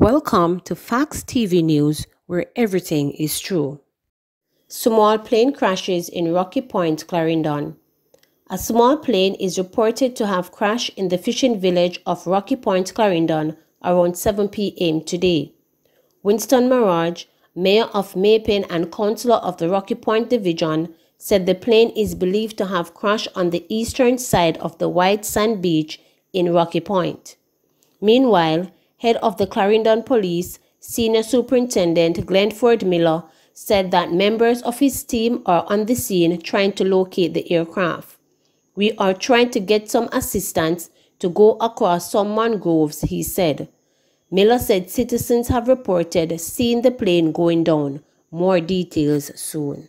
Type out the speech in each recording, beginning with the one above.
Welcome to Facts TV News, where everything is true. Small plane crashes in Rocky Point, Clarendon. A small plane is reported to have crashed in the fishing village of Rocky Point, Clarendon around 7 p.m. today. Winston Maraj, mayor of Maypen and councillor of the Rocky Point Division, said the plane is believed to have crashed on the eastern side of the White Sand Beach in Rocky Point. Meanwhile, head of the Clarendon Police, Senior Superintendent Glenford Miller, said that members of his team are on the scene trying to locate the aircraft. "We are trying to get some assistance to go across some mangroves," he said. Miller said citizens have reported seeing the plane going down. More details soon.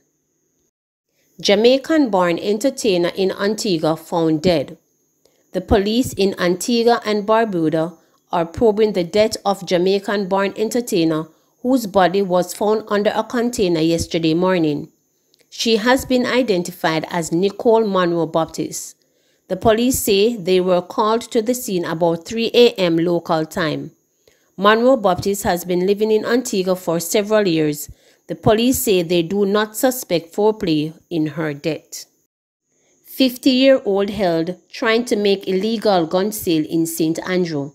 Jamaican-born entertainer in Antigua found dead. The police in Antigua and Barbuda are probing the death of Jamaican-born entertainer whose body was found under a container yesterday morning. She has been identified as Nicole Monroe Baptist. The police say they were called to the scene about 3 a.m. local time. Monroe Baptist has been living in Antigua for several years. The police say they do not suspect foul play in her death. 50-year-old held trying to make illegal gun sale in St. Andrew.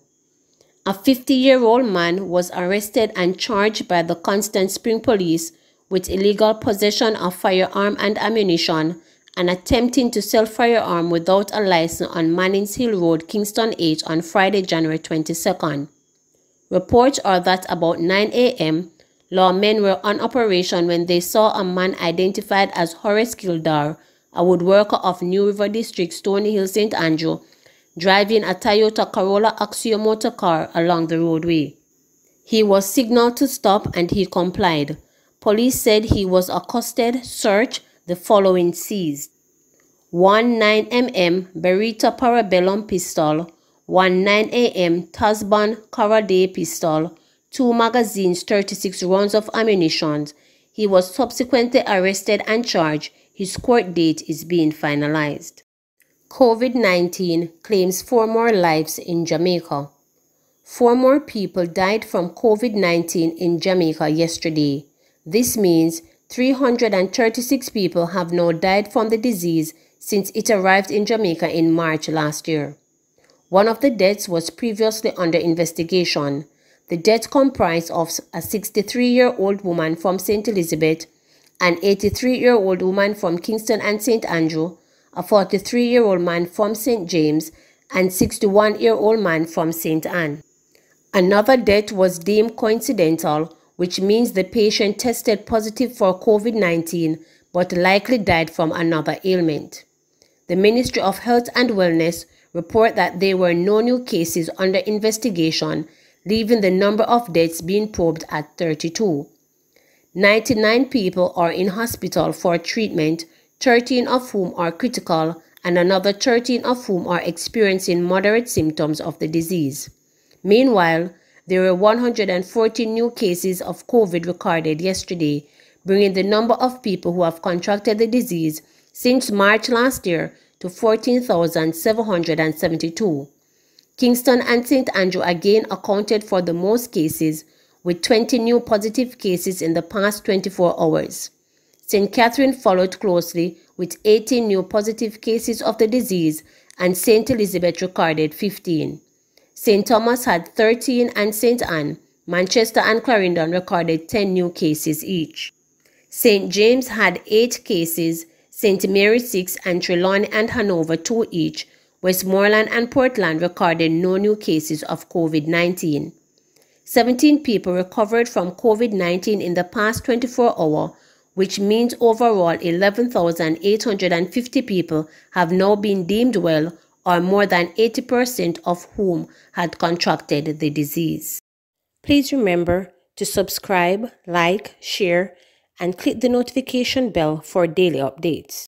A 50-year-old man was arrested and charged by the Constant Spring Police with illegal possession of firearm and ammunition and attempting to sell firearm without a license on Mannings Hill Road, Kingston 8 on Friday, January 22nd. Reports are that about 9 a.m., lawmen were on operation when they saw a man identified as Horace Kildare, a woodworker of New River District, Stony Hill, St. Andrew, driving a Toyota Corolla Axio motor car along the roadway. He was signaled to stop and he complied. Police said he was accosted, searched, the following seized: 1 9mm Beretta Parabellum pistol, 1 9am Tasban Carade pistol, 2 magazines, 36 rounds of ammunition. He was subsequently arrested and charged. His court date is being finalized. COVID-19 claims 4 more lives in Jamaica. 4 more people died from COVID-19 in Jamaica yesterday. This means 336 people have now died from the disease since it arrived in Jamaica in March last year. One of the deaths was previously under investigation. The death comprised of a 63-year-old woman from St. Elizabeth, an 83-year-old woman from Kingston and St. Andrew, a 43-year-old man from St. James, and 61-year-old man from St. Anne. Another death was deemed coincidental, which means the patient tested positive for COVID-19 but likely died from another ailment. The Ministry of Health and Wellness report that there were no new cases under investigation, leaving the number of deaths being probed at 32. 99 people are in hospital for treatment, 13 of whom are critical and another 13 of whom are experiencing moderate symptoms of the disease. Meanwhile, there were 114 new cases of COVID recorded yesterday, bringing the number of people who have contracted the disease since March last year to 14,772. Kingston and St. Andrew again accounted for the most cases, with 20 new positive cases in the past 24 hours. St. Catherine followed closely with 18 new positive cases of the disease, and St. Elizabeth recorded 15. St. Thomas had 13 and St. Anne, Manchester and Clarendon recorded 10 new cases each. St. James had 8 cases, St. Mary 6 and Trelawney and Hanover 2 each. Westmoreland and Portland recorded no new cases of COVID-19. 17 people recovered from COVID-19 in the past 24 hours, which means overall 11,850 people have now been deemed well, or more than 80% of whom had contracted the disease. Please remember to subscribe, like, share, and click the notification bell for daily updates.